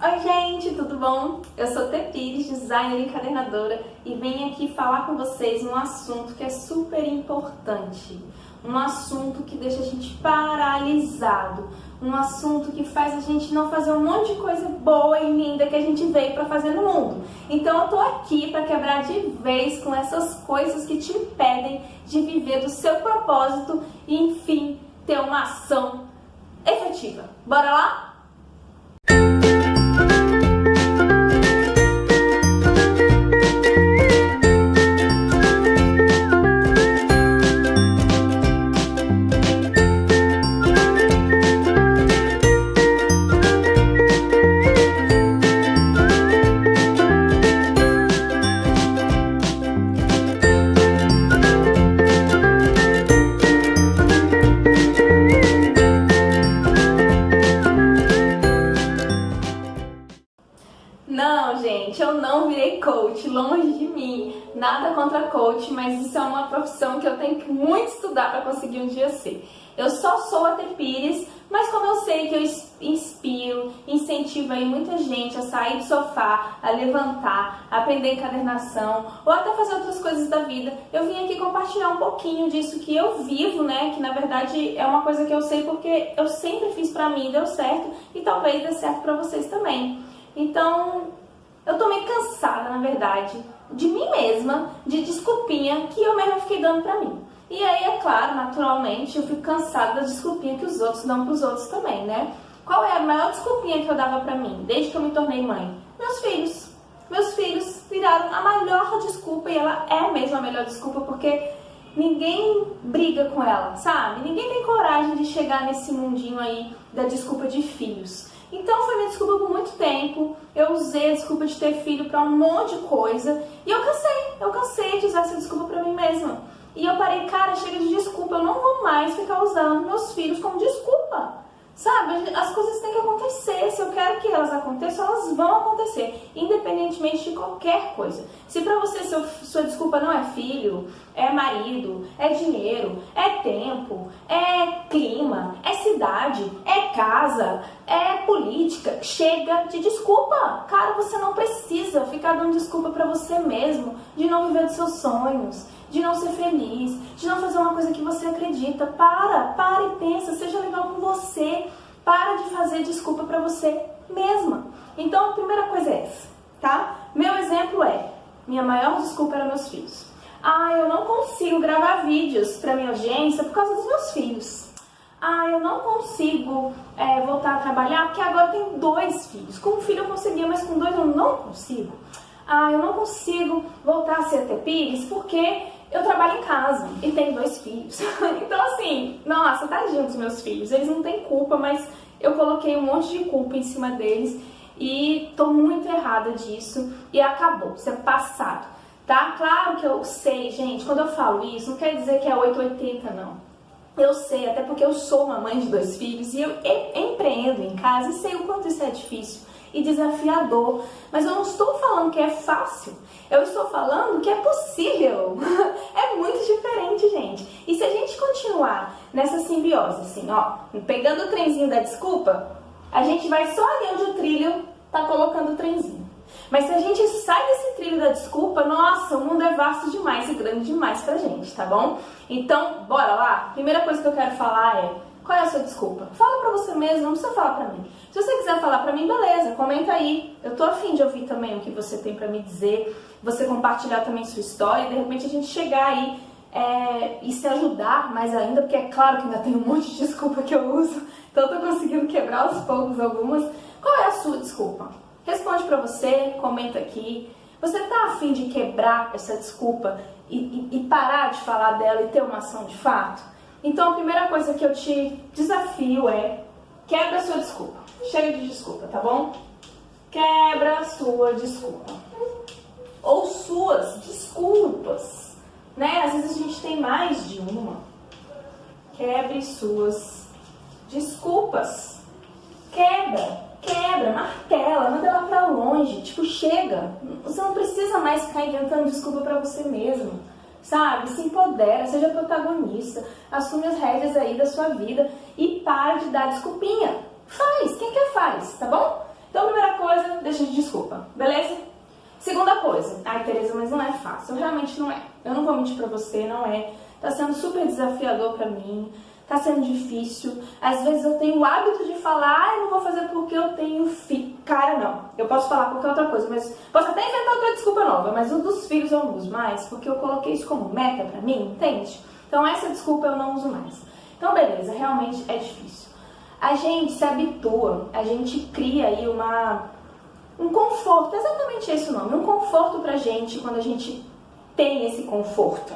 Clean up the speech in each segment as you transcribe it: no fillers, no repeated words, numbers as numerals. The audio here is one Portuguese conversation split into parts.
Oi gente, tudo bom? Eu sou Tê Pires, designer e encadernadora, e venho aqui falar com vocês um assunto que é super importante, um assunto que deixa a gente paralisado, um assunto que faz a gente não fazer um monte de coisa boa e linda que a gente veio para fazer no mundo. Então eu tô aqui para quebrar de vez com essas coisas que te impedem de viver do seu propósito e, enfim, ter uma ação efetiva. Bora lá? Não, gente, eu não virei coach, longe de mim, nada contra coach, mas isso é uma profissão que eu tenho que muito estudar para conseguir um dia ser. Eu só sou a Tê Pires, mas como eu sei que eu inspiro, incentivo aí muita gente a sair do sofá, a levantar, a aprender encadernação ou até fazer outras coisas da vida, eu vim aqui compartilhar um pouquinho disso que eu vivo, né? Que na verdade é uma coisa que eu sei porque eu sempre fiz pra mim, deu certo e talvez dê certo pra vocês também. Então, eu tô meio cansada, na verdade, de mim mesma, de desculpinha que eu mesma fiquei dando pra mim. E aí, é claro, naturalmente, eu fico cansada das desculpinhas que os outros dão pros outros também, né? Qual é a maior desculpinha que eu dava pra mim, desde que eu me tornei mãe? Meus filhos. Meus filhos viraram a melhor desculpa, e ela é mesmo a melhor desculpa, porque ninguém briga com ela, sabe? Ninguém tem coragem de chegar nesse mundinho aí da desculpa de filhos. Então foi minha desculpa por muito tempo, eu usei a desculpa de ter filho pra um monte de coisa e eu cansei de usar essa desculpa pra mim mesma. E eu parei, cara, chega de desculpa, eu não vou mais ficar usando meus filhos como desculpa. Sabe, as coisas têm que acontecer, se eu quero que elas aconteçam, elas vão acontecer, independentemente de qualquer coisa. Se pra você sua desculpa não é filho, é marido, é dinheiro, é tempo, é clima, é cidade, é casa, é política, chega de desculpa. Cara, você não precisa ficar dando desculpa pra você mesmo de não viver dos seus sonhos, de não ser feliz, de não fazer uma coisa que você acredita. Para e pensa, seja legal com você. Para de fazer desculpa pra você mesma. Então, a primeira coisa é essa, tá? Meu exemplo é, minha maior desculpa era meus filhos. Eu não consigo gravar vídeos pra minha audiência por causa dos meus filhos. Eu não consigo voltar a trabalhar porque agora eu tenho 2 filhos. Com um filho eu conseguia, mas com 2 eu não consigo. Eu não consigo voltar a ser Tê Pires porque eu trabalho em casa e tenho 2 filhos. Então assim, nossa, tadinho dos meus filhos. Eles não têm culpa, mas eu coloquei um monte de culpa em cima deles e tô muito errada disso e acabou, isso é passado, tá? Claro que eu sei, gente, quando eu falo isso, não quer dizer que é 880, não. Eu sei, até porque eu sou uma mãe de 2 filhos e eu empreendo em casa e sei o quanto isso é difícil e desafiador, mas eu não estou falando que é fácil, eu estou falando que é possível. É muito diferente, gente. E se a gente continuar nessa simbiose, assim, ó, pegando o trenzinho da desculpa, a gente vai só ali onde o trilho tá colocando o trenzinho. Mas se a gente sai desse trilho da desculpa, nossa, o mundo é vasto demais e grande demais pra gente, tá bom? Então, bora lá? Primeira coisa que eu quero falar é, qual é a sua desculpa? Fala pra você mesmo, não precisa falar pra mim. Se você quiser falar pra mim, beleza, comenta aí. Eu tô afim de ouvir também o que você tem pra me dizer, você compartilhar também sua história e de repente a gente chegar aí e se ajudar mais ainda, porque é claro que ainda tem um monte de desculpa que eu uso, então eu tô conseguindo quebrar aos poucos algumas. Qual é a sua desculpa? Responde pra você, comenta aqui. Você tá afim de quebrar essa desculpa e parar de falar dela e ter uma ação de fato? Então a primeira coisa que eu te desafio é, quebra a sua desculpa. Chega de desculpa, tá bom? Quebra a sua desculpa. Ou suas desculpas, né? Às vezes a gente tem mais de uma. Quebre suas desculpas. Quebra, martela, manda ela pra longe. Tipo, chega. Você não precisa mais ficar inventando desculpa pra você mesmo. Sabe? Se empodera, seja protagonista. Assume as rédeas aí da sua vida e pare de dar desculpinha. Faz, quem quer faz, tá bom? Então a primeira coisa caixa de desculpa, beleza? Segunda coisa, ai Tereza, mas não é fácil, realmente não é. Eu não vou mentir pra você, não é. Tá sendo super desafiador pra mim, tá sendo difícil. Às vezes eu tenho o hábito de falar, eu não vou fazer porque eu tenho filho. Cara, não. Eu posso falar qualquer outra coisa, mas posso até inventar outra desculpa nova, mas o dos filhos eu não uso mais, porque eu coloquei isso como meta pra mim, entende? Então essa desculpa eu não uso mais. Então beleza, realmente é difícil. A gente se habitua, a gente cria aí um conforto, exatamente esse o nome, um conforto pra gente quando a gente tem esse conforto,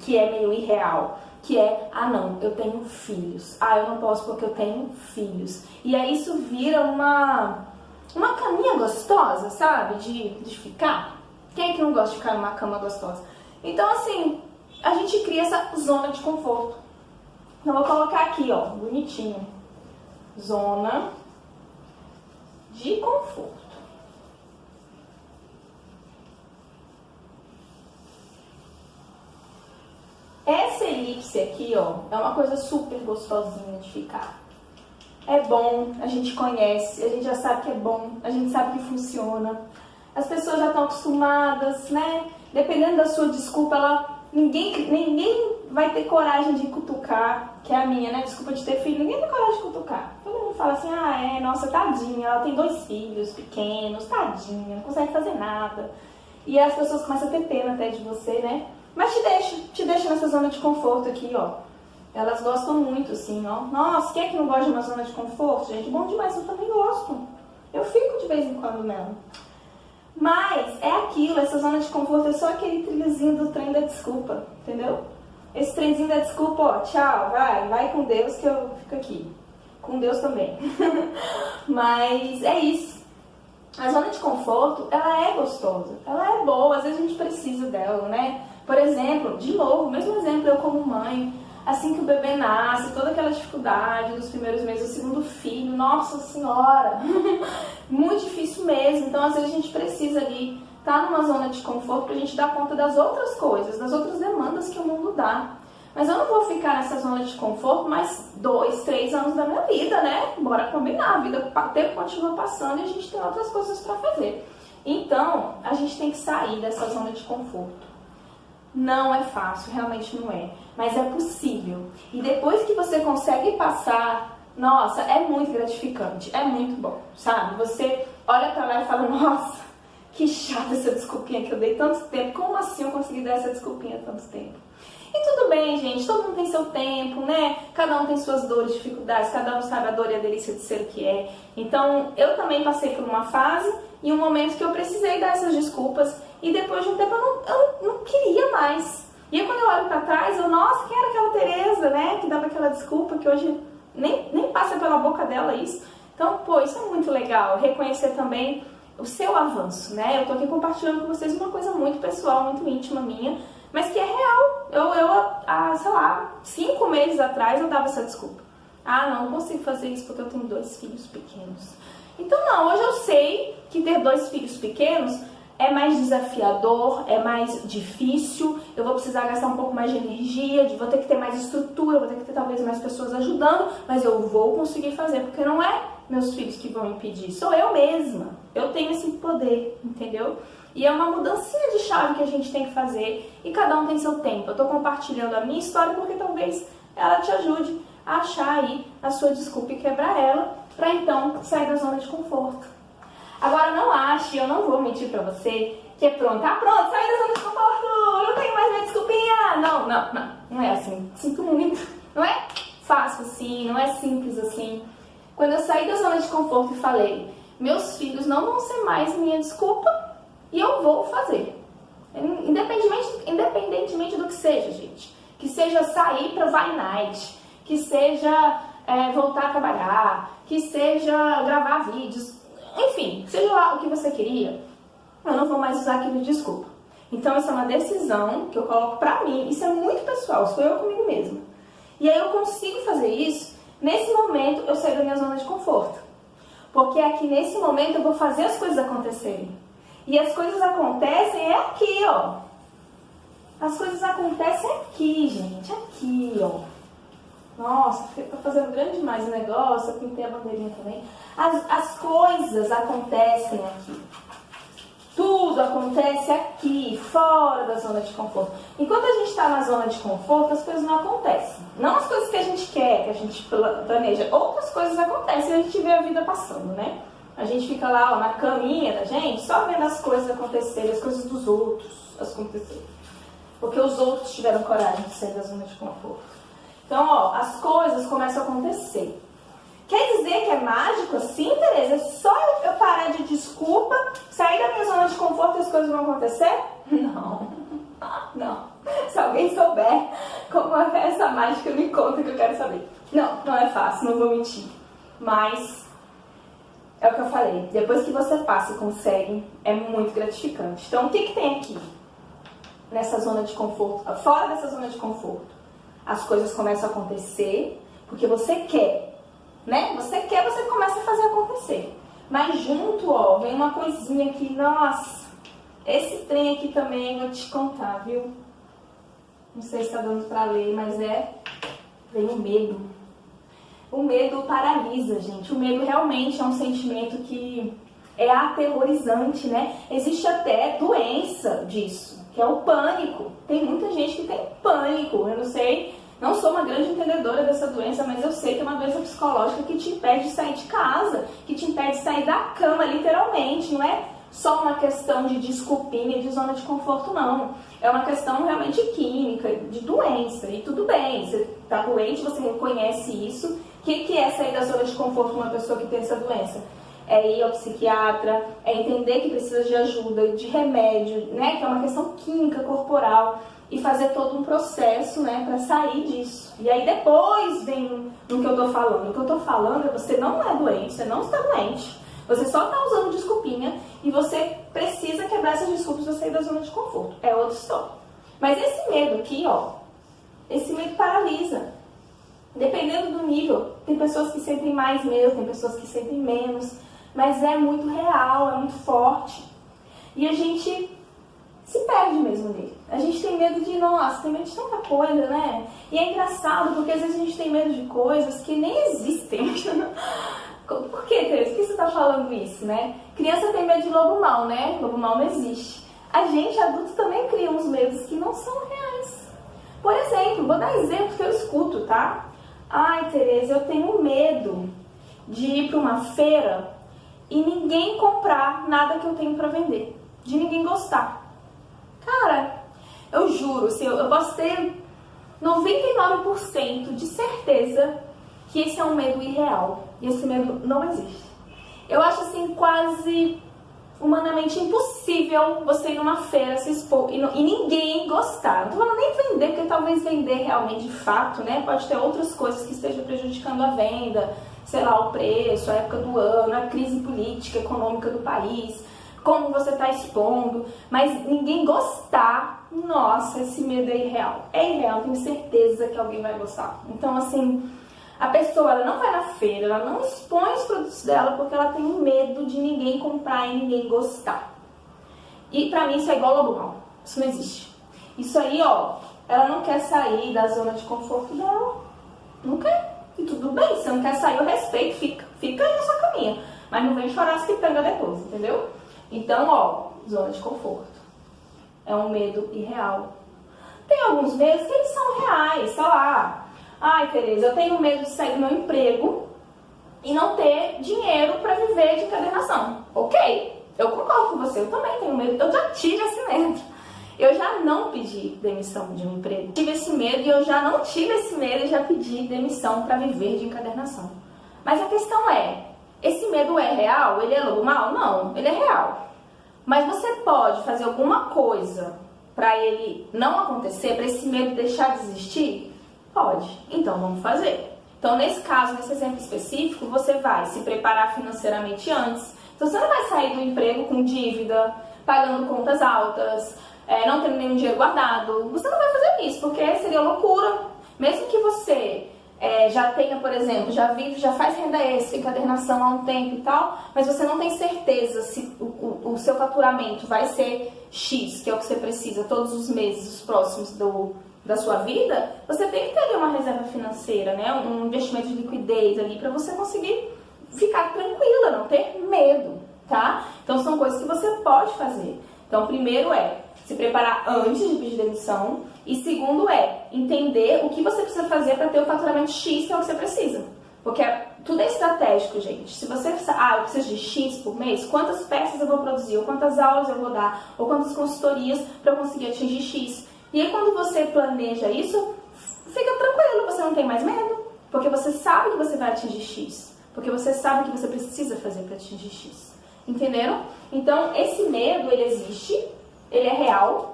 que é meio irreal, que é, ah não, eu tenho filhos, ah eu não posso porque eu tenho filhos. E aí isso vira uma caminha gostosa, sabe, de ficar. Quem é que não gosta de ficar numa cama gostosa? Então assim, a gente cria essa zona de conforto. Então vou colocar aqui, ó, bonitinho, zona de conforto. Essa elipse aqui, ó, é uma coisa super gostosinha de ficar. É bom, a gente conhece, a gente já sabe que é bom, a gente sabe que funciona. As pessoas já estão acostumadas, né? Dependendo da sua desculpa, ninguém vai ter coragem de cutucar, que é a minha, né? Desculpa de ter filho, ninguém tem coragem de cutucar. Todo mundo fala assim, ah, nossa, tadinha, ela tem 2 filhos pequenos, tadinha, não consegue fazer nada. E as pessoas começam a ter pena até de você, né? Mas te deixa nessa zona de conforto aqui, ó. Elas gostam muito, assim, ó. Nossa, quem é que não gosta de uma zona de conforto, gente? Bom demais, eu também gosto. Eu fico de vez em quando nela. Mas é aquilo, essa zona de conforto é só aquele trilhozinho do trem da desculpa, entendeu? Esse trenzinho da desculpa, ó, tchau, vai com Deus que eu fico aqui. Com Deus também. Mas é isso. A zona de conforto, ela é gostosa, ela é boa, às vezes a gente precisa dela, né? Por exemplo, de novo, mesmo exemplo, eu como mãe, assim que o bebê nasce, toda aquela dificuldade dos primeiros meses, o segundo filho, nossa senhora, muito difícil mesmo. Então, às vezes a gente precisa ali estar numa zona de conforto pra gente dar conta das outras coisas, das outras demandas que o mundo dá. Mas eu não vou ficar nessa zona de conforto mais 2, 3 anos da minha vida, né? Bora combinar, a vida, o tempo continua passando e a gente tem outras coisas pra fazer. Então, a gente tem que sair dessa zona de conforto. Não é fácil, realmente não é, mas é possível. E depois que você consegue passar, nossa, é muito gratificante, é muito bom, sabe? Você olha pra lá e fala, nossa, que chata essa desculpinha que eu dei tanto tempo, como assim eu consegui dar essa desculpinha tanto tempo? E tudo bem, gente, todo mundo tem seu tempo, né? Cada um tem suas dores, dificuldades, cada um sabe a dor e a delícia de ser o que é. Então, eu também passei por uma fase e um momento que eu precisei dar essas desculpas e depois de um tempo eu não queria mais. E aí quando eu olho pra trás, nossa, quem era aquela Tereza, né? Que dava aquela desculpa que hoje nem passa pela boca dela isso. Então, pô, isso é muito legal, reconhecer também o seu avanço, né? Eu tô aqui compartilhando com vocês uma coisa muito pessoal, muito íntima minha, mas que é real. Eu sei lá, 5 meses atrás eu dava essa desculpa. Ah, não consigo fazer isso porque eu tenho 2 filhos pequenos. Então não, hoje eu sei que ter 2 filhos pequenos é mais desafiador, é mais difícil, eu vou precisar gastar um pouco mais de energia, vou ter que ter mais estrutura, vou ter que ter talvez mais pessoas ajudando, mas eu vou conseguir fazer, porque não é meus filhos que vão impedir, sou eu mesma. Eu tenho esse poder, entendeu? E é uma mudancinha de chave que a gente tem que fazer e cada um tem seu tempo. Eu tô compartilhando a minha história porque talvez ela te ajude a achar aí a sua desculpa e quebrar ela pra então sair da zona de conforto. Agora não ache, eu não vou mentir pra você que é pronto, tá pronto, sai da zona de conforto, não tenho mais minha desculpinha. Não é assim, sinto muito, não é fácil assim, não é simples assim. Quando eu saí da zona de conforto e falei, meus filhos não vão ser mais minha desculpa e eu vou fazer. Independentemente do que seja, gente. Que seja sair pra Vai Night, que seja voltar a trabalhar, que seja gravar vídeos, enfim, seja lá o que você queria, eu não vou mais usar aquilo de desculpa. Então isso é uma decisão que eu coloco pra mim, isso é muito pessoal, sou eu comigo mesma. E aí eu consigo fazer isso, nesse momento eu saio da minha zona de conforto. Porque aqui nesse momento eu vou fazer as coisas acontecerem. E as coisas acontecem aqui, ó. As coisas acontecem aqui, gente, aqui, ó. Nossa, tá fazendo grande demais o negócio, eu pintei a bandeirinha também. As coisas acontecem aqui. Tudo acontece aqui, fora da zona de conforto. Enquanto a gente está na zona de conforto, as coisas não acontecem. Não as coisas que a gente quer, que a gente planeja. Outras coisas acontecem e a gente vê a vida passando, né? A gente fica lá, ó, na caminha da gente, só vendo as coisas acontecerem, as coisas dos outros acontecerem. Porque os outros tiveram coragem de sair da zona de conforto. Então, ó, as coisas começam a acontecer. Quer dizer que é mágico assim, Tereza? É só eu parar de desculpa, sair da minha zona de conforto e as coisas vão acontecer? Não. Não. Se alguém souber como é essa mágica, me conta que eu quero saber. Não, não é fácil, não vou mentir. Mas é o que eu falei. Depois que você passa e consegue, é muito gratificante. Então, o que tem aqui? Nessa zona de conforto, fora dessa zona de conforto, as coisas começam a acontecer porque você quer. Né? Você quer, você começa a fazer acontecer. Mas junto, ó, vem uma coisinha aqui, nossa, esse trem aqui também, vou te contar, viu? Não sei se tá dando pra ler, mas vem o medo. O medo paralisa, gente. O medo realmente é um sentimento que é aterrorizante, né? Existe até doença disso, que é o pânico. Tem muita gente que tem pânico, eu não sei. Não sou uma grande entendedora dessa doença, mas eu sei que é uma doença psicológica que te impede de sair de casa, que te impede de sair da cama, literalmente. Não é só uma questão de desculpinha, de zona de conforto, não. É uma questão realmente química, de doença. E tudo bem, você está doente, você reconhece isso. O que é sair da zona de conforto de uma pessoa que tem essa doença? É ir ao psiquiatra, é entender que precisa de ajuda, de remédio, né? Que é uma questão química, corporal. E fazer todo um processo, né, para sair disso. E aí depois vem no que eu tô falando. O que eu tô falando é que você não é doente, você não está doente. Você só tá usando desculpinha e você precisa quebrar essas desculpas para sair da zona de conforto. É outra história. Mas esse medo aqui, ó, esse medo paralisa. Dependendo do nível, tem pessoas que sentem mais medo, tem pessoas que sentem menos. Mas é muito real, é muito forte. E a gente se perde mesmo nele. A gente tem medo de, nossa, tem medo de tanta coisa, né? E é engraçado, porque às vezes a gente tem medo de coisas que nem existem. Por que, Tereza? Por que você tá falando isso, né? Criança tem medo de lobo mau, né? Lobo mau não existe. A gente, adulto, também cria uns medos que não são reais. Por exemplo, vou dar exemplo que eu escuto, tá? Ai, Tereza, eu tenho medo de ir para uma feira e ninguém comprar nada que eu tenho para vender. De ninguém gostar. Cara, eu juro, assim, eu posso ter 99% de certeza que esse é um medo irreal. E esse medo não existe. Eu acho, assim, quase humanamente impossível você ir numa feira, se expor e ninguém gostar. Não tô falando nem vender, porque talvez vender realmente de fato, né? Pode ter outras coisas que estejam prejudicando a venda, sei lá, o preço, a época do ano, a crise política, econômica do país, como você está expondo, mas ninguém gostar, nossa, esse medo é irreal. É irreal, tenho certeza que alguém vai gostar. Então, assim, a pessoa, ela não vai na feira, ela não expõe os produtos dela porque ela tem medo de ninguém comprar e ninguém gostar. E pra mim isso é igual lobo mau. Isso não existe. Isso aí, ó, ela não quer sair da zona de conforto dela. Não quer. E tudo bem, se não quer sair, eu respeito, fica aí na sua caminha. Mas não vem chorar as pitangas depois, entendeu? Então, ó, zona de conforto. É um medo irreal. Tem alguns medos que eles são reais, sei lá. Ai, Tereza, eu tenho medo de sair do meu emprego e não ter dinheiro para viver de encadernação. Ok, eu concordo com você, eu também tenho medo. Eu já tive esse medo. Eu já não pedi demissão de um emprego. Tive esse medo e eu já não tive esse medo e já pedi demissão para viver de encadernação. Mas a questão é, esse medo é real? Ele é lobo mau? Não, ele é real. Mas você pode fazer alguma coisa para ele não acontecer, para esse medo deixar de existir? Pode. Então vamos fazer. Então nesse caso, nesse exemplo específico, você vai se preparar financeiramente antes. Então você não vai sair do emprego com dívida, pagando contas altas, não tendo nenhum dinheiro guardado. Você não vai fazer isso, porque seria loucura. Mesmo que você já tenha, por exemplo, já vive, já faz renda extra, encadernação há um tempo e tal, mas você não tem certeza se o seu faturamento vai ser X, que é o que você precisa todos os meses, os próximos da sua vida, você tem que ter ali uma reserva financeira, né? Um investimento de liquidez ali para você conseguir ficar tranquila, não ter medo, tá? Então são coisas que você pode fazer. Então primeiro é se preparar antes de pedir demissão e segundo é entender o que você precisa fazer para ter o faturamento X, que é o que você precisa. Porque tudo é estratégico, gente. Se você eu preciso de X por mês, quantas peças eu vou produzir, ou quantas aulas eu vou dar, ou quantas consultorias para eu conseguir atingir X. E aí quando você planeja isso, fica tranquilo, você não tem mais medo, porque você sabe que você vai atingir X, porque você sabe o que você precisa fazer para atingir X. Entenderam? Então esse medo, ele existe, ele é real,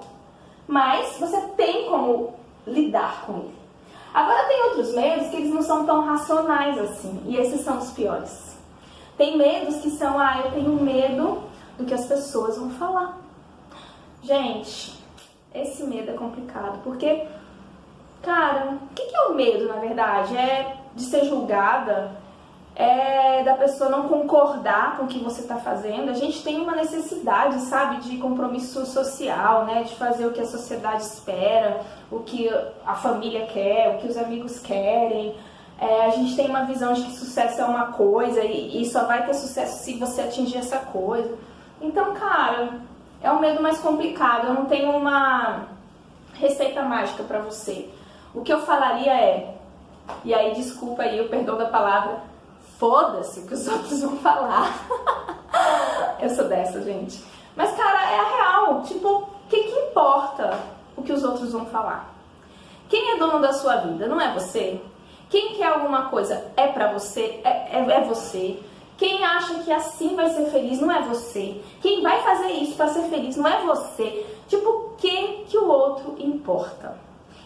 mas você tem como lidar com ele. Agora tem outros medos que eles não são tão racionais assim, e esses são os piores. Tem medos que são, eu tenho medo do que as pessoas vão falar. Gente, esse medo é complicado, porque, cara, o que é o medo, na verdade? É de ser julgada? É da pessoa não concordar com o que você está fazendo? A gente tem uma necessidade, sabe, de compromisso social, né? De fazer o que a sociedade espera, o que a família quer, o que os amigos querem. A gente tem uma visão de que sucesso é uma coisa e só vai ter sucesso se você atingir essa coisa. Então, cara, é um medo mais complicado. Eu não tenho uma receita mágica para você. O que eu falaria e aí desculpa aí o perdão da palavra, foda-se o que os outros vão falar. Eu sou dessa, gente. Mas, cara, é a real. Tipo, o que importa o que os outros vão falar? Quem é dono da sua vida? Não é você? Quem quer alguma coisa é pra você? É você. Quem acha que assim vai ser feliz não é você. Quem vai fazer isso pra ser feliz não é você. Tipo, o que o outro importa?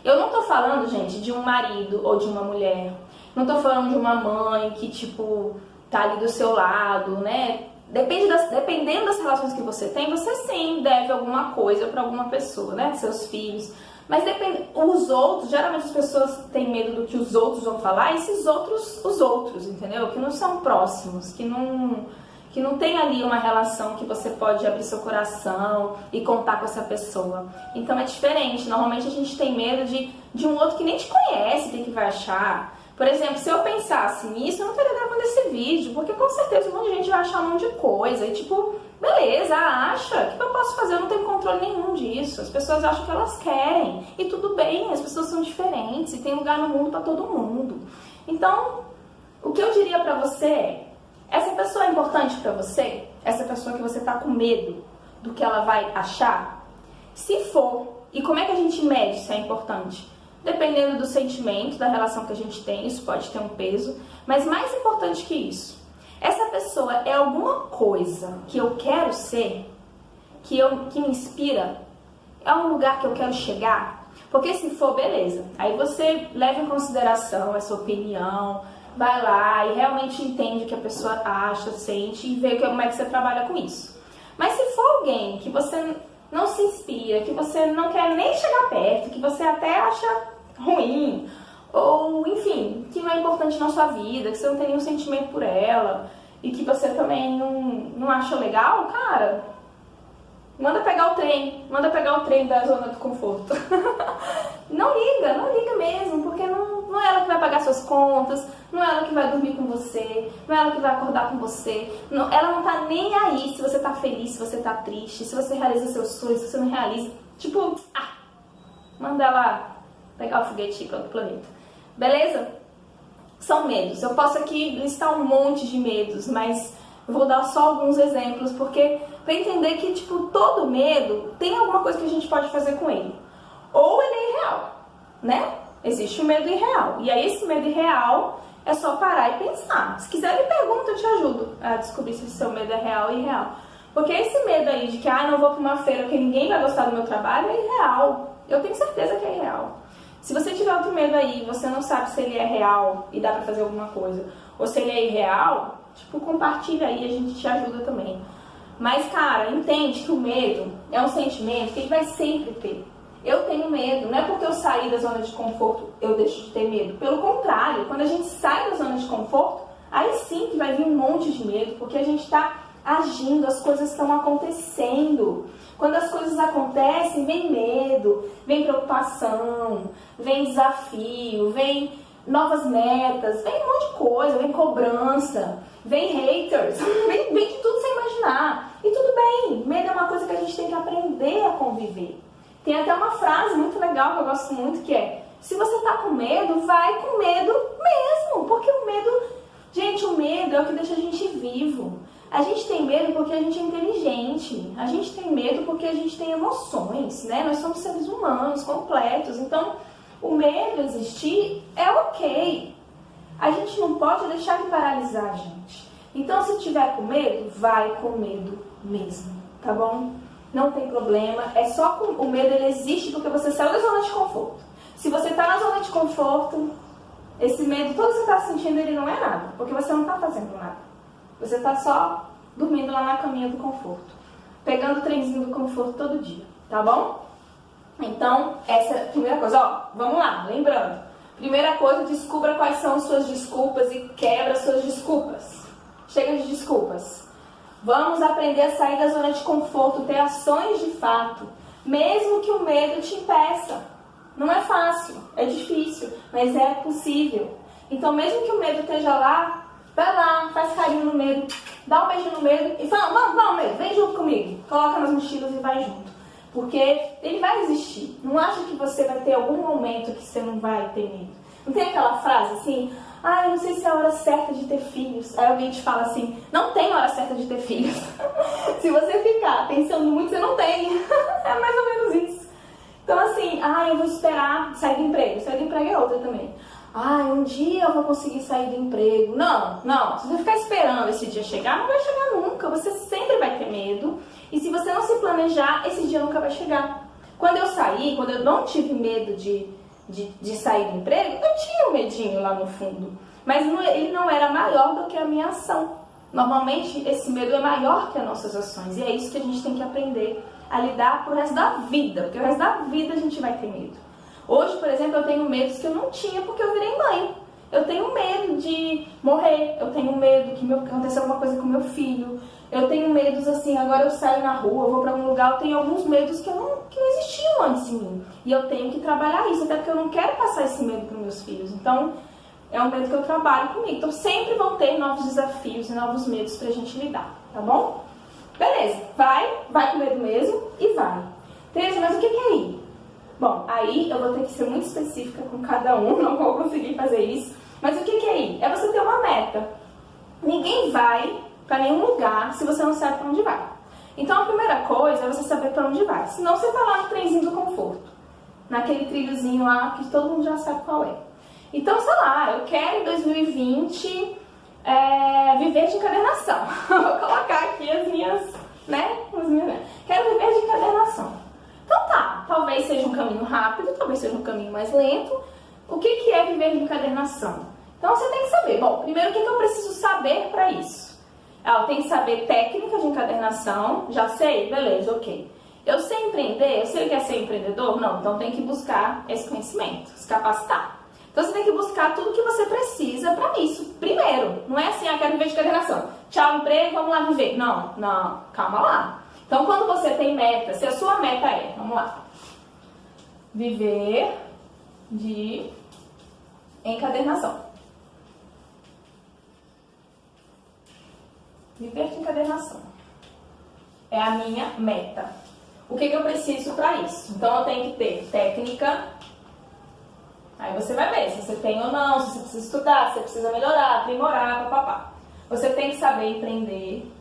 Eu não tô falando, gente, de um marido ou de uma mulher. Não tô falando de uma mãe que, tipo, tá ali do seu lado, né? Dependendo das relações que você tem, você sim deve alguma coisa pra alguma pessoa, né? Seus filhos. Mas os outros, geralmente as pessoas têm medo do que os outros vão falar, e esses outros, os outros, entendeu? Que não são próximos, que não tem ali uma relação que você pode abrir seu coração e contar com essa pessoa. Então é diferente. Normalmente a gente tem medo de um outro que nem te conhece, o que vai achar. Por exemplo, se eu pensasse nisso, eu não estaria gravando esse vídeo, porque com certeza um monte de gente vai achar um monte de coisa. E tipo, beleza, acha, o que eu posso fazer? Eu não tenho controle nenhum disso. As pessoas acham o que elas querem. E tudo bem, as pessoas são diferentes e tem lugar no mundo para todo mundo. Então, o que eu diria pra você é, essa pessoa é importante pra você? Essa pessoa que você tá com medo do que ela vai achar? Se for, e como é que a gente mede se é importante? Dependendo do sentimento, da relação que a gente tem, isso pode ter um peso. Mas mais importante que isso, essa pessoa é alguma coisa que eu quero ser, que me inspira? É um lugar que eu quero chegar? Porque se for, beleza. Aí você leva em consideração essa opinião, vai lá e realmente entende o que a pessoa acha, sente e vê como é que você trabalha com isso. Mas se for alguém que você não se inspira, que você não quer nem chegar perto, que você até acha ruim, ou enfim, que não é importante na sua vida, que você não tem nenhum sentimento por ela e que você também não acha legal, cara, manda pegar o trem da zona do conforto. Não liga mesmo, porque não é ela que vai pagar suas contas, não é ela que vai dormir com você, não é ela que vai acordar com você, ela não tá nem aí se você tá feliz, se você tá triste, se você realiza seus sonhos, se você não realiza, tipo, manda ela pegar o foguete do planeta. Beleza? São medos. Eu posso aqui listar um monte de medos, mas eu vou dar só alguns exemplos, porque pra entender que, tipo, todo medo tem alguma coisa que a gente pode fazer com ele. Ou ele é irreal, né? Existe o medo irreal. E aí esse medo irreal é só parar e pensar. Se quiser me pergunta, eu te ajudo a descobrir se o seu medo é real ou irreal. Porque esse medo aí de que, não vou pra uma feira porque ninguém vai gostar do meu trabalho é irreal. Eu tenho certeza que é irreal. Se você tiver outro medo aí e você não sabe se ele é real e dá pra fazer alguma coisa, ou se ele é irreal, tipo, compartilha aí, a gente te ajuda também. Mas, cara, entende que o medo é um sentimento que ele vai sempre ter. Eu tenho medo, não é porque eu saí da zona de conforto eu deixo de ter medo. Pelo contrário, quando a gente sai da zona de conforto, aí sim que vai vir um monte de medo, porque a gente tá agindo, as coisas estão acontecendo. Quando as coisas acontecem, vem medo, vem preocupação, vem desafio, vem novas metas, vem um monte de coisa, vem cobrança, vem haters, vem de tudo sem imaginar. E tudo bem, medo é uma coisa que a gente tem que aprender a conviver. Tem até uma frase muito legal que eu gosto muito, que é: se você tá com medo, vai com medo mesmo, porque o medo, gente, o medo é o que deixa a gente vivo. A gente tem medo porque a gente é inteligente, a gente tem medo porque a gente tem emoções, né? Nós somos seres humanos completos, então o medo existir é ok. A gente não pode deixar de paralisar a gente. Então, se tiver com medo, vai com medo mesmo, tá bom? Não tem problema, é só com o medo, ele existe porque você saiu da zona de conforto. Se você tá na zona de conforto, esse medo todo que você tá sentindo, ele não é nada, porque você não tá fazendo nada. Você tá só dormindo lá na caminha do conforto, pegando o trenzinho do conforto todo dia, tá bom? Então, essa é a primeira coisa. Ó, vamos lá, lembrando. Primeira coisa, descubra quais são suas desculpas e quebra suas desculpas. Chega de desculpas. Vamos aprender a sair da zona de conforto, ter ações de fato, mesmo que o medo te impeça. Não é fácil, é difícil, mas é possível. Então, mesmo que o medo esteja lá, vai lá, faz carinho no medo, dá um beijo no medo e fala: vamos, medo, vem junto comigo. Coloca nas mochilas e vai junto. Porque ele vai existir. Não acha que você vai ter algum momento que você não vai ter medo. Não tem aquela frase assim: eu não sei se é a hora certa de ter filhos. Aí alguém te fala assim: não tem hora certa de ter filhos. Se você ficar pensando muito, você não tem. É mais ou menos isso. Então assim, eu vou esperar sair do emprego. Sair do emprego é outra também. Um dia eu vou conseguir sair do emprego. Não. Se você ficar esperando esse dia chegar, não vai chegar nunca. Você sempre vai ter medo. E se você não se planejar, esse dia nunca vai chegar. Quando eu não tive medo de sair do emprego, eu tinha um medinho lá no fundo. Mas ele não era maior do que a minha ação. Normalmente, esse medo é maior que as nossas ações. E é isso que a gente tem que aprender a lidar pro resto da vida. Porque o resto da vida a gente vai ter medo. Hoje, por exemplo, eu tenho medos que eu não tinha porque eu virei mãe. Eu tenho medo de morrer. Eu tenho medo que aconteça alguma coisa com meu filho. Eu tenho medos assim, agora eu saio na rua, eu vou pra algum lugar, eu tenho alguns medos que não existiam antes em mim. E eu tenho que trabalhar isso, até porque eu não quero passar esse medo para meus filhos. Então, é um medo que eu trabalho comigo. Então, sempre vão ter novos desafios e novos medos pra gente lidar, tá bom? Beleza, vai com medo mesmo e vai. Tereza, mas o que é ir? Bom, aí eu vou ter que ser muito específica com cada um, não vou conseguir fazer isso. Mas o que é ir? É você ter uma meta. Ninguém vai para nenhum lugar se você não sabe para onde vai. Então a primeira coisa é você saber para onde vai. Senão você tá lá no trenzinho do conforto, naquele trilhozinho lá que todo mundo já sabe qual é. Então, sei lá, eu quero em 2020 viver de encadernação. Vou colocar aqui as minhas, quero viver de encadernação. Então tá, talvez seja um caminho rápido, talvez seja um caminho mais lento. O que é viver de encadernação? Então você tem que saber, bom, primeiro o que eu preciso saber para isso? Eu tenho que saber técnica de encadernação, já sei? Beleza, ok. Eu sei empreender? Eu sei o que é ser empreendedor? Não, então tem que buscar esse conhecimento, se capacitar. Então você tem que buscar tudo que você precisa para isso, primeiro. Não é assim, quero viver de encadernação. Tchau, emprego, vamos lá viver. Não, calma lá. Então quando você tem meta, se a sua meta é, vamos lá, viver de encadernação. Viver de encadernação é a minha meta. O que eu preciso para isso? Então eu tenho que ter técnica. Aí você vai ver se você tem ou não, se você precisa estudar, se você precisa melhorar, aprimorar, papapá. Você tem que saber empreender.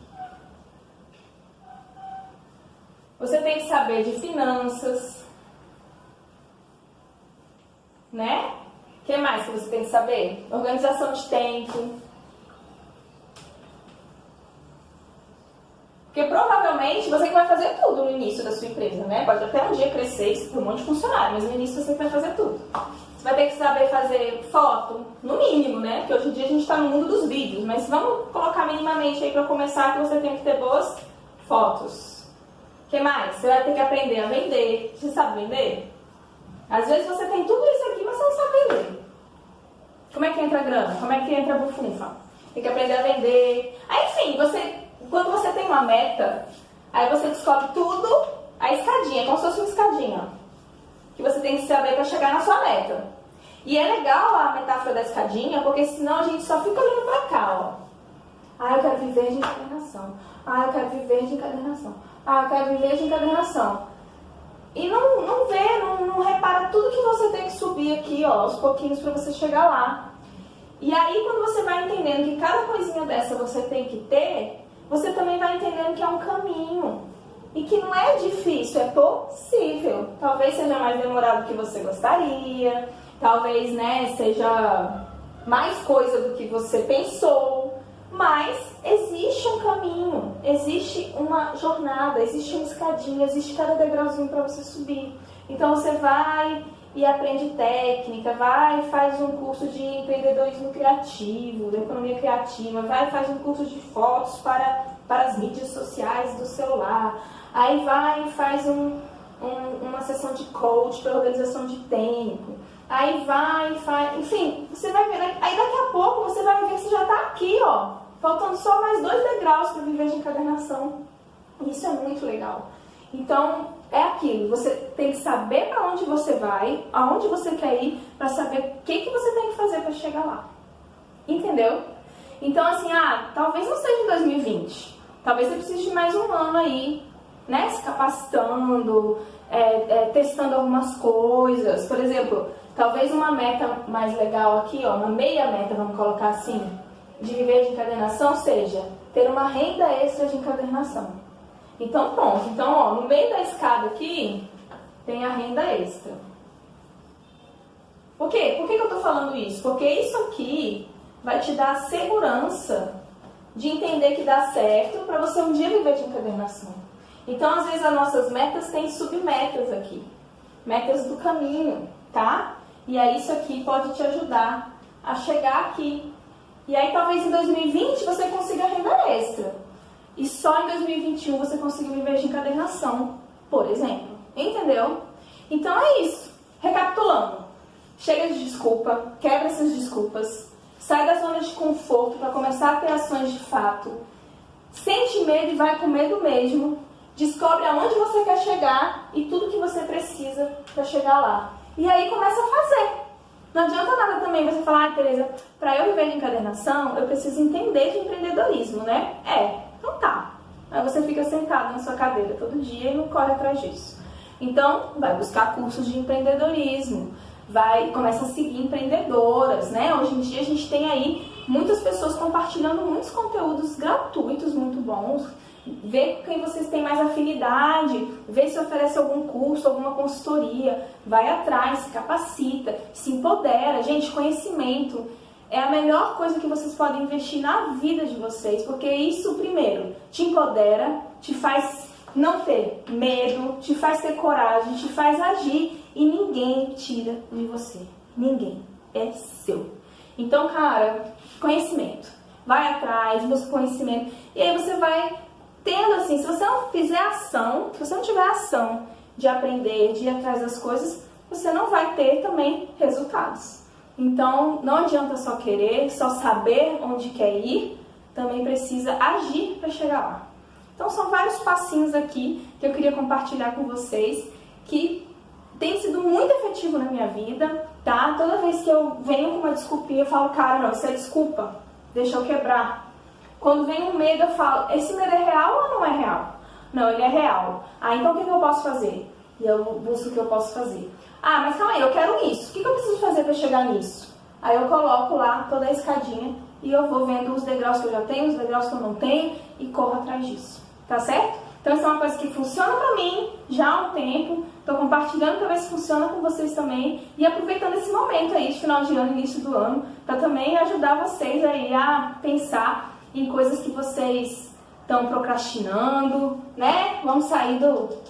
Você tem que saber de finanças. Né? O que mais que você tem que saber? Organização de tempo. Porque provavelmente você que vai fazer tudo no início da sua empresa, né? Pode até um dia crescer por um monte de funcionário, mas no início você que vai fazer tudo. Você vai ter que saber fazer foto, no mínimo, né? Porque hoje em dia a gente está no mundo dos vídeos, mas vamos colocar minimamente aí para começar que você tem que ter boas fotos. O que mais? Você vai ter que aprender a vender. Você sabe vender? Às vezes você tem tudo isso aqui, mas você não sabe vender. Como é que entra a grana? Como é que entra a bufunfa? Tem que aprender a vender. Aí, enfim, você quando você tem uma meta, aí você descobre tudo, a escadinha, como se fosse uma escadinha, que você tem que saber para chegar na sua meta. E é legal a metáfora da escadinha, porque senão a gente só fica olhando pra cá, ó. Ah, eu quero viver de encadernação. Ah, eu quero viver de encadernação. Ah, eu quero viver de encadernação. E não vê, não repara tudo que você tem que subir aqui, ó, aos pouquinhos para você chegar lá. E aí, quando você vai entendendo que cada coisinha dessa você tem que ter, você também vai entendendo que é um caminho. E que não é difícil, é possível. Talvez seja mais demorado do que você gostaria, talvez, né, seja mais coisa do que você pensou, mas existe um caminho, existe uma jornada, existe uma escadinha, existe cada degrauzinho para você subir. Então você vai e aprende técnica, vai e faz um curso de empreendedorismo criativo, de economia criativa, vai e faz um curso de fotos para as mídias sociais do celular, aí vai e faz uma sessão de coach para organização de tempo, aí vai e faz, enfim, você vai ver, aí daqui a pouco você vai ver que você já está aqui, ó, faltando só mais 2 degraus para viver de encadernação. Isso é muito legal. Então, é aquilo, você tem que saber para onde você vai, aonde você quer ir, para saber o que você tem que fazer para chegar lá. Entendeu? Então, assim, talvez não seja em 2020. Talvez você precise de mais um ano aí, né? Se capacitando, testando algumas coisas. Por exemplo, talvez uma meta mais legal aqui, ó, uma meia meta, vamos colocar assim, de viver de encadernação, seja ter uma renda extra de encadernação. Então, pronto. Então, ó, no meio da escada aqui, tem a renda extra. Por quê? Por que eu tô falando isso? Porque isso aqui vai te dar a segurança de entender que dá certo para você um dia viver de encadernação. Então, às vezes, as nossas metas têm submetas aqui. Metas do caminho, tá? E aí, isso aqui pode te ajudar a chegar aqui. E aí, talvez em 2020, você consiga renda extra. E só em 2021 você conseguir viver de encadernação, por exemplo. Entendeu? Então é isso. Recapitulando. Chega de desculpa, quebra essas desculpas, sai da zona de conforto para começar a ter ações de fato. Sente medo e vai com medo mesmo. Descobre aonde você quer chegar e tudo que você precisa para chegar lá. E aí começa a fazer. Não adianta nada também você falar, Tereza, para eu viver de encadernação, eu preciso entender de empreendedorismo, né? Então tá. Aí você fica sentado na sua cadeira todo dia e não corre atrás disso. Então, vai buscar cursos de empreendedorismo, começa a seguir empreendedoras, né? Hoje em dia a gente tem aí muitas pessoas compartilhando muitos conteúdos gratuitos, muito bons. Vê com quem vocês têm mais afinidade, vê se oferece algum curso, alguma consultoria, vai atrás, se capacita, se empodera. Gente, conhecimento é a melhor coisa que vocês podem investir na vida de vocês, porque isso, primeiro, te empodera, te faz não ter medo, te faz ter coragem, te faz agir e ninguém tira de você. Ninguém. É seu. Então, cara, conhecimento. Vai atrás, busca conhecimento e aí você vai tendo assim, se você não fizer ação, se você não tiver ação de aprender, de ir atrás das coisas, você não vai ter também resultados. Então, não adianta só querer, só saber onde quer ir, também precisa agir para chegar lá. Então, são vários passinhos aqui que eu queria compartilhar com vocês, que tem sido muito efetivo na minha vida, tá? Toda vez que eu venho com uma desculpinha, eu falo, cara, não, isso é desculpa, deixa eu quebrar. Quando vem um medo, eu falo, esse medo é real ou não é real? Não, ele é real. Então o que eu posso fazer? E eu busco o que eu posso fazer. Mas calma aí, eu quero isso. O que eu preciso fazer para chegar nisso? Aí eu coloco lá toda a escadinha e eu vou vendo os degraus que eu já tenho, os degraus que eu não tenho e corro atrás disso. Tá certo? Então isso é uma coisa que funciona pra mim já há um tempo. Tô compartilhando para ver se funciona com vocês também. E aproveitando esse momento aí de final de ano, início do ano, para também ajudar vocês aí a pensar em coisas que vocês estão procrastinando, né? Vamos sair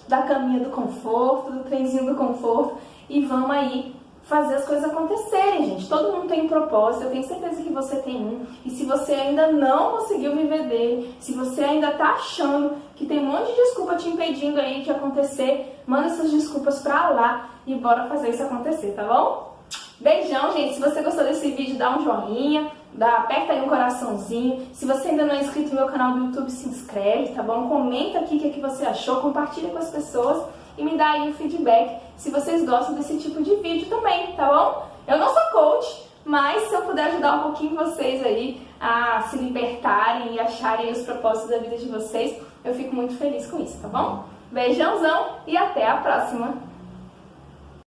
da caminha do conforto, do trenzinho do conforto e vamos aí fazer as coisas acontecerem, gente. Todo mundo tem um propósito, eu tenho certeza que você tem um. E se você ainda não conseguiu viver dele, se você ainda tá achando que tem um monte de desculpa te impedindo aí de acontecer, manda essas desculpas pra lá e bora fazer isso acontecer, tá bom? Beijão, gente. Se você gostou desse vídeo, dá um joinha, aperta aí um coraçãozinho. Se você ainda não é inscrito no meu canal do YouTube, se inscreve, tá bom? Comenta aqui o que você achou, compartilha com as pessoas e me dá aí um feedback se vocês gostam desse tipo de vídeo também, tá bom? Eu não sou coach, mas se eu puder ajudar um pouquinho vocês aí a se libertarem e acharem os propósitos da vida de vocês, eu fico muito feliz com isso, tá bom? Beijãozão e até a próxima!